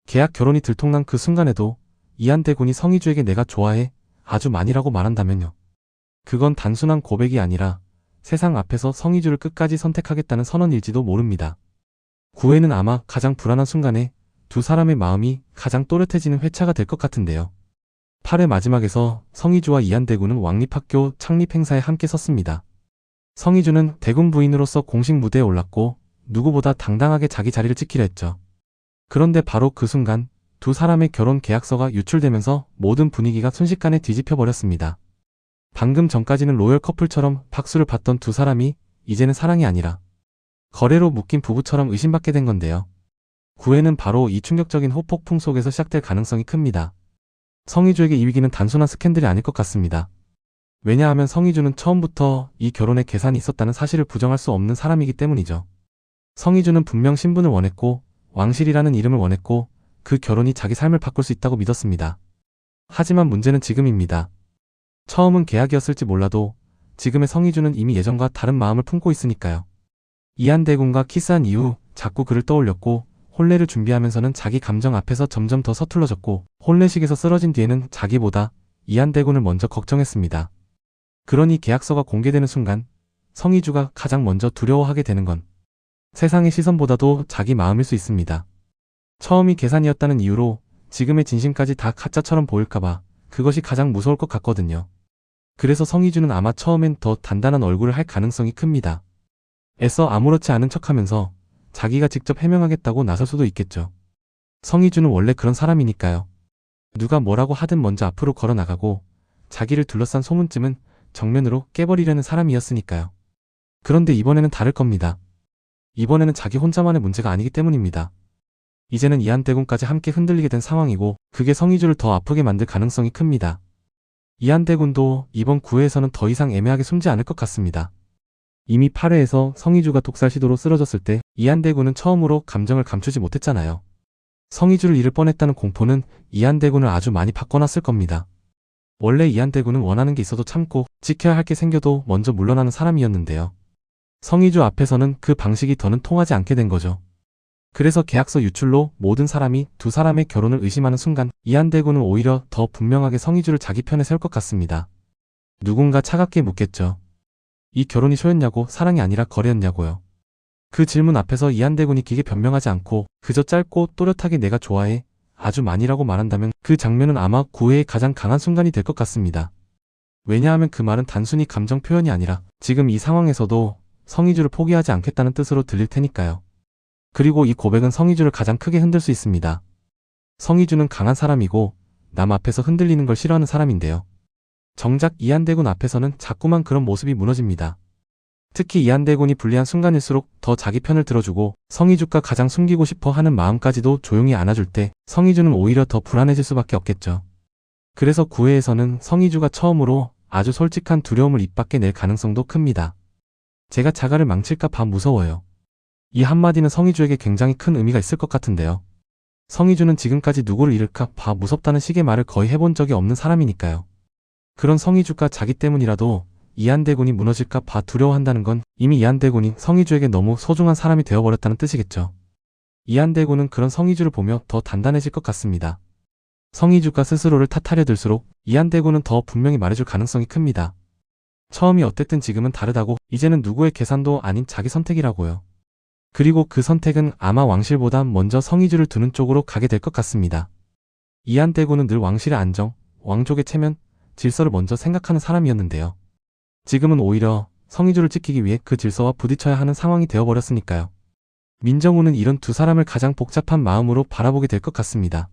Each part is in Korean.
계약 결혼이 들통난 그 순간에도 이한대군이 성희주에게 내가 좋아해 아주 많이라고 말한다면요. 그건 단순한 고백이 아니라 세상 앞에서 성희주를 끝까지 선택하겠다는 선언일지도 모릅니다. 9회는 아마 가장 불안한 순간에 두 사람의 마음이 가장 또렷해지는 회차가 될 것 같은데요. 8회 마지막에서 성희주와 이한대군은 왕립학교 창립 행사에 함께 섰습니다. 성희주는 대군 부인으로서 공식 무대에 올랐고 누구보다 당당하게 자기 자리를 지키려 했죠. 그런데 바로 그 순간 두 사람의 결혼 계약서가 유출되면서 모든 분위기가 순식간에 뒤집혀 버렸습니다. 방금 전까지는 로열 커플처럼 박수를 받던 두 사람이 이제는 사랑이 아니라 거래로 묶인 부부처럼 의심받게 된 건데요. 9회는 바로 이 충격적인 호폭풍 속에서 시작될 가능성이 큽니다. 성희주에게 이 위기는 단순한 스캔들이 아닐 것 같습니다. 왜냐하면 성희주는 처음부터 이 결혼에 계산이 있었다는 사실을 부정할 수 없는 사람이기 때문이죠. 성희주는 분명 신분을 원했고 왕실이라는 이름을 원했고 그 결혼이 자기 삶을 바꿀 수 있다고 믿었습니다. 하지만 문제는 지금입니다. 처음은 계약이었을지 몰라도 지금의 성희주는 이미 예전과 다른 마음을 품고 있으니까요. 이한대군과 키스한 이후 자꾸 그를 떠올렸고 혼례를 준비하면서는 자기 감정 앞에서 점점 더 서툴러졌고 혼례식에서 쓰러진 뒤에는 자기보다 이한대군을 먼저 걱정했습니다. 그러니 계약서가 공개되는 순간 성희주가 가장 먼저 두려워하게 되는 건 세상의 시선보다도 자기 마음일 수 있습니다. 처음이 계산이었다는 이유로 지금의 진심까지 다 가짜처럼 보일까봐 그것이 가장 무서울 것 같거든요. 그래서 성희주는 아마 처음엔 더 단단한 얼굴을 할 가능성이 큽니다. 애써 아무렇지 않은 척하면서 자기가 직접 해명하겠다고 나설 수도 있겠죠. 성희주는 원래 그런 사람이니까요. 누가 뭐라고 하든 먼저 앞으로 걸어나가고 자기를 둘러싼 소문쯤은 정면으로 깨버리려는 사람이었으니까요. 그런데 이번에는 다를 겁니다. 이번에는 자기 혼자만의 문제가 아니기 때문입니다. 이제는 이한대군까지 함께 흔들리게 된 상황이고 그게 성희주를 더 아프게 만들 가능성이 큽니다. 이한대군도 이번 9회에서는 더 이상 애매하게 숨지 않을 것 같습니다. 이미 8회에서 성희주가 독살 시도로 쓰러졌을 때 이한대군은 처음으로 감정을 감추지 못했잖아요. 성희주를 잃을 뻔했다는 공포는 이한대군을 아주 많이 바꿔놨을 겁니다. 원래 이한대군은 원하는 게 있어도 참고 지켜야 할 게 생겨도 먼저 물러나는 사람이었는데요. 성희주 앞에서는 그 방식이 더는 통하지 않게 된 거죠. 그래서 계약서 유출로 모든 사람이 두 사람의 결혼을 의심하는 순간 이한대군은 오히려 더 분명하게 성희주를 자기 편에 세울 것 같습니다. 누군가 차갑게 묻겠죠. 이 결혼이 쇼였냐고 사랑이 아니라 거래였냐고요. 그 질문 앞에서 이한대군이 기게 변명하지 않고 그저 짧고 또렷하게 내가 좋아해 아주 많이라고 말한다면 그 장면은 아마 9회의 가장 강한 순간이 될 것 같습니다. 왜냐하면 그 말은 단순히 감정 표현이 아니라 지금 이 상황에서도 성희주를 포기하지 않겠다는 뜻으로 들릴 테니까요. 그리고 이 고백은 성희주를 가장 크게 흔들 수 있습니다. 성희주는 강한 사람이고 남 앞에서 흔들리는 걸 싫어하는 사람인데요. 정작 이한대군 앞에서는 자꾸만 그런 모습이 무너집니다. 특히 이한대군이 불리한 순간일수록 더 자기 편을 들어주고 성희주가 가장 숨기고 싶어 하는 마음까지도 조용히 안아줄 때 성희주는 오히려 더 불안해질 수밖에 없겠죠. 그래서 9회에서는 성희주가 처음으로 아주 솔직한 두려움을 입 밖에 낼 가능성도 큽니다. 제가 자가를 망칠까 봐 무서워요. 이 한마디는 성희주에게 굉장히 큰 의미가 있을 것 같은데요. 성희주는 지금까지 누구를 잃을까 봐 무섭다는 식의 말을 거의 해본 적이 없는 사람이니까요. 그런 성희주가 자기 때문이라도 이한대군이 무너질까 봐 두려워한다는 건 이미 이한대군이 성희주에게 너무 소중한 사람이 되어버렸다는 뜻이겠죠. 이한대군은 그런 성희주를 보며 더 단단해질 것 같습니다. 성희주가 스스로를 탓하려 들수록 이한대군은 더 분명히 말해줄 가능성이 큽니다. 처음이 어땠든 지금은 다르다고 이제는 누구의 계산도 아닌 자기 선택이라고요. 그리고 그 선택은 아마 왕실보다 먼저 성희주를 두는 쪽으로 가게 될 것 같습니다. 이한대군은 늘 왕실의 안정, 왕족의 체면, 질서를 먼저 생각하는 사람이었는데요. 지금은 오히려 성희주를 지키기 위해 그 질서와 부딪혀야 하는 상황이 되어버렸으니까요. 민정우는 이런 두 사람을 가장 복잡한 마음으로 바라보게 될 것 같습니다.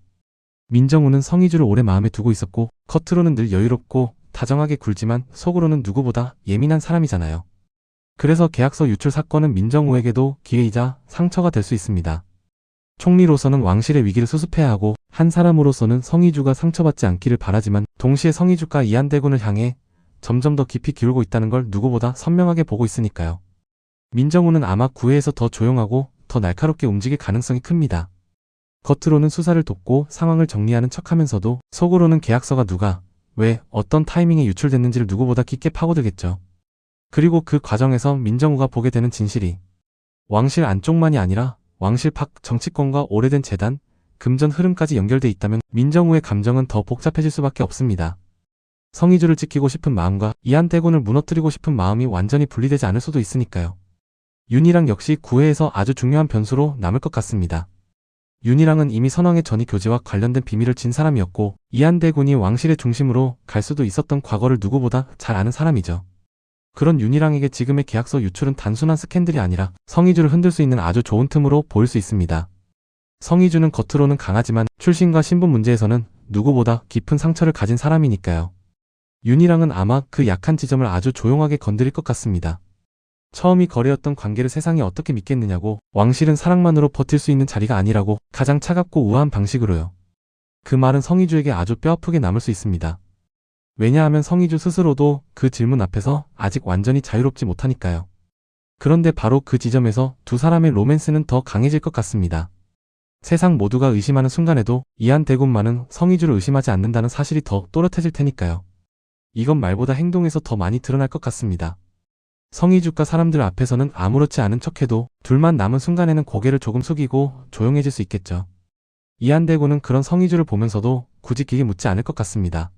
민정우는 성희주를 오래 마음에 두고 있었고 겉으로는 늘 여유롭고 다정하게 굴지만 속으로는 누구보다 예민한 사람이잖아요. 그래서 계약서 유출 사건은 민정우에게도 기회이자 상처가 될 수 있습니다. 총리로서는 왕실의 위기를 수습해야 하고 한 사람으로서는 성희주가 상처받지 않기를 바라지만 동시에 성희주가 이한대군을 향해 점점 더 깊이 기울고 있다는 걸 누구보다 선명하게 보고 있으니까요. 민정우는 아마 9회에서 더 조용하고 더 날카롭게 움직일 가능성이 큽니다. 겉으로는 수사를 돕고 상황을 정리하는 척하면서도 속으로는 계약서가 누가, 왜, 어떤 타이밍에 유출됐는지를 누구보다 깊게 파고들겠죠. 그리고 그 과정에서 민정우가 보게 되는 진실이 왕실 안쪽만이 아니라 왕실 밖 정치권과 오래된 재단, 금전 흐름까지 연결돼 있다면 민정우의 감정은 더 복잡해질 수밖에 없습니다. 성희주를 지키고 싶은 마음과 이한대군을 무너뜨리고 싶은 마음이 완전히 분리되지 않을 수도 있으니까요. 윤희랑 역시 구회에서 아주 중요한 변수로 남을 것 같습니다. 윤희랑은 이미 선왕의 전이 교제와 관련된 비밀을 진 사람이었고 이한대군이 왕실의 중심으로 갈 수도 있었던 과거를 누구보다 잘 아는 사람이죠. 그런 윤희랑에게 지금의 계약서 유출은 단순한 스캔들이 아니라 성희주를 흔들 수 있는 아주 좋은 틈으로 보일 수 있습니다. 성희주는 겉으로는 강하지만 출신과 신분 문제에서는 누구보다 깊은 상처를 가진 사람이니까요. 윤희랑은 아마 그 약한 지점을 아주 조용하게 건드릴 것 같습니다. 처음이 거래였던 관계를 세상이 어떻게 믿겠느냐고, 왕실은 사랑만으로 버틸 수 있는 자리가 아니라고, 가장 차갑고 우아한 방식으로요. 그 말은 성희주에게 아주 뼈아프게 남을 수 있습니다. 왜냐하면 성희주 스스로도 그 질문 앞에서 아직 완전히 자유롭지 못하니까요. 그런데 바로 그 지점에서 두 사람의 로맨스는 더 강해질 것 같습니다. 세상 모두가 의심하는 순간에도 이한대군만은 성희주를 의심하지 않는다는 사실이 더 또렷해질 테니까요. 이건 말보다 행동에서 더 많이 드러날 것 같습니다. 성희주가 사람들 앞에서는 아무렇지 않은 척해도 둘만 남은 순간에는 고개를 조금 숙이고 조용해질 수 있겠죠. 이한대군은 그런 성희주를 보면서도 굳이 길게 묻지 않을 것 같습니다.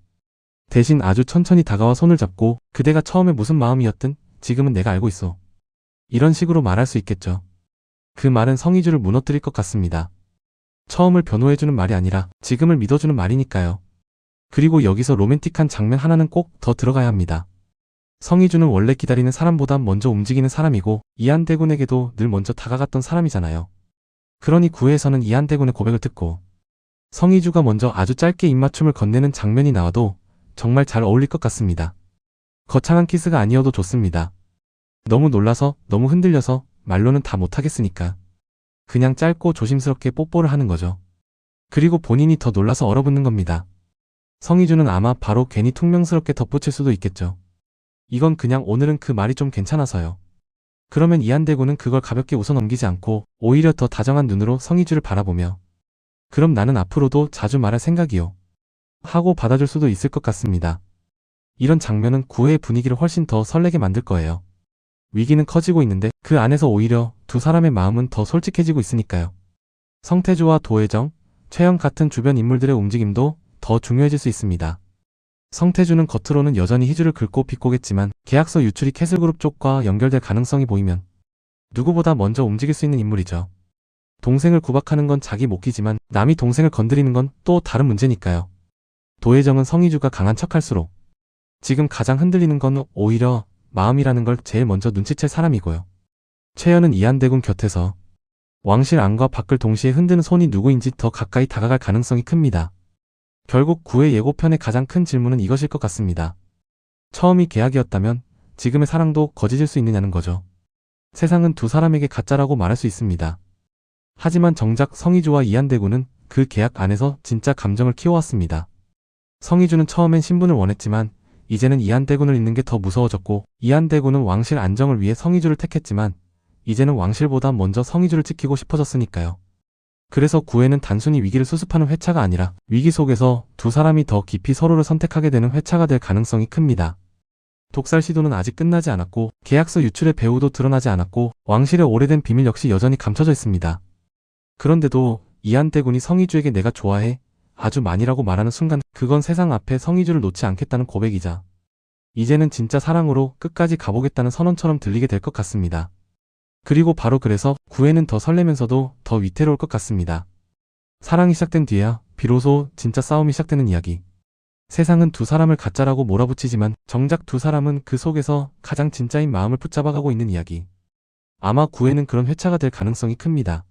대신 아주 천천히 다가와 손을 잡고 그대가 처음에 무슨 마음이었든 지금은 내가 알고 있어. 이런 식으로 말할 수 있겠죠. 그 말은 성희주를 무너뜨릴 것 같습니다. 처음을 변호해주는 말이 아니라 지금을 믿어주는 말이니까요. 그리고 여기서 로맨틱한 장면 하나는 꼭 더 들어가야 합니다. 성희주는 원래 기다리는 사람보다 먼저 움직이는 사람이고 이한대군에게도 늘 먼저 다가갔던 사람이잖아요. 그러니 구회에서는 이한대군의 고백을 듣고 성희주가 먼저 아주 짧게 입맞춤을 건네는 장면이 나와도 정말 잘 어울릴 것 같습니다. 거창한 키스가 아니어도 좋습니다. 너무 놀라서 너무 흔들려서 말로는 다 못하겠으니까 그냥 짧고 조심스럽게 뽀뽀를 하는 거죠. 그리고 본인이 더 놀라서 얼어붙는 겁니다. 성희주는 아마 바로 괜히 퉁명스럽게 덧붙일 수도 있겠죠. 이건 그냥 오늘은 그 말이 좀 괜찮아서요. 그러면 이한대군은 그걸 가볍게 웃어넘기지 않고 오히려 더 다정한 눈으로 성희주를 바라보며 그럼 나는 앞으로도 자주 말할 생각이요. 하고 받아줄 수도 있을 것 같습니다. 이런 장면은 구회의 분위기를 훨씬 더 설레게 만들 거예요. 위기는 커지고 있는데 그 안에서 오히려 두 사람의 마음은 더 솔직해지고 있으니까요. 성태주와 도혜정, 최영 같은 주변 인물들의 움직임도 더 중요해질 수 있습니다. 성태주는 겉으로는 여전히 희주를 긁고 비꼬겠지만 계약서 유출이 캐슬그룹 쪽과 연결될 가능성이 보이면 누구보다 먼저 움직일 수 있는 인물이죠. 동생을 구박하는 건 자기 몫이지만 남이 동생을 건드리는 건 또 다른 문제니까요. 도혜정은 성희주가 강한 척할수록 지금 가장 흔들리는 건 오히려 마음이라는 걸 제일 먼저 눈치챌 사람이고요. 최연은 이한대군 곁에서 왕실 안과 밖을 동시에 흔드는 손이 누구인지 더 가까이 다가갈 가능성이 큽니다. 결국 구회 예고편의 가장 큰 질문은 이것일 것 같습니다. 처음이 계약이었다면 지금의 사랑도 거짓일 수 있느냐는 거죠. 세상은 두 사람에게 가짜라고 말할 수 있습니다. 하지만 정작 성희주와 이한대군은 그 계약 안에서 진짜 감정을 키워왔습니다. 성희주는 처음엔 신분을 원했지만 이제는 이한대군을 잇는 게 더 무서워졌고 이한대군은 왕실 안정을 위해 성희주를 택했지만 이제는 왕실보다 먼저 성희주를 지키고 싶어졌으니까요. 그래서 구회는 단순히 위기를 수습하는 회차가 아니라 위기 속에서 두 사람이 더 깊이 서로를 선택하게 되는 회차가 될 가능성이 큽니다. 독살 시도는 아직 끝나지 않았고 계약서 유출의 배후도 드러나지 않았고 왕실의 오래된 비밀 역시 여전히 감춰져 있습니다. 그런데도 이한대군이 성희주에게 내가 좋아해 아주 많이라고 말하는 순간 그건 세상 앞에 성희주를 놓지 않겠다는 고백이자 이제는 진짜 사랑으로 끝까지 가보겠다는 선언처럼 들리게 될 것 같습니다. 그리고 바로 그래서 구회는 더 설레면서도 더 위태로울 것 같습니다. 사랑이 시작된 뒤에야 비로소 진짜 싸움이 시작되는 이야기. 세상은 두 사람을 가짜라고 몰아붙이지만 정작 두 사람은 그 속에서 가장 진짜인 마음을 붙잡아가고 있는 이야기. 아마 구회는 그런 회차가 될 가능성이 큽니다.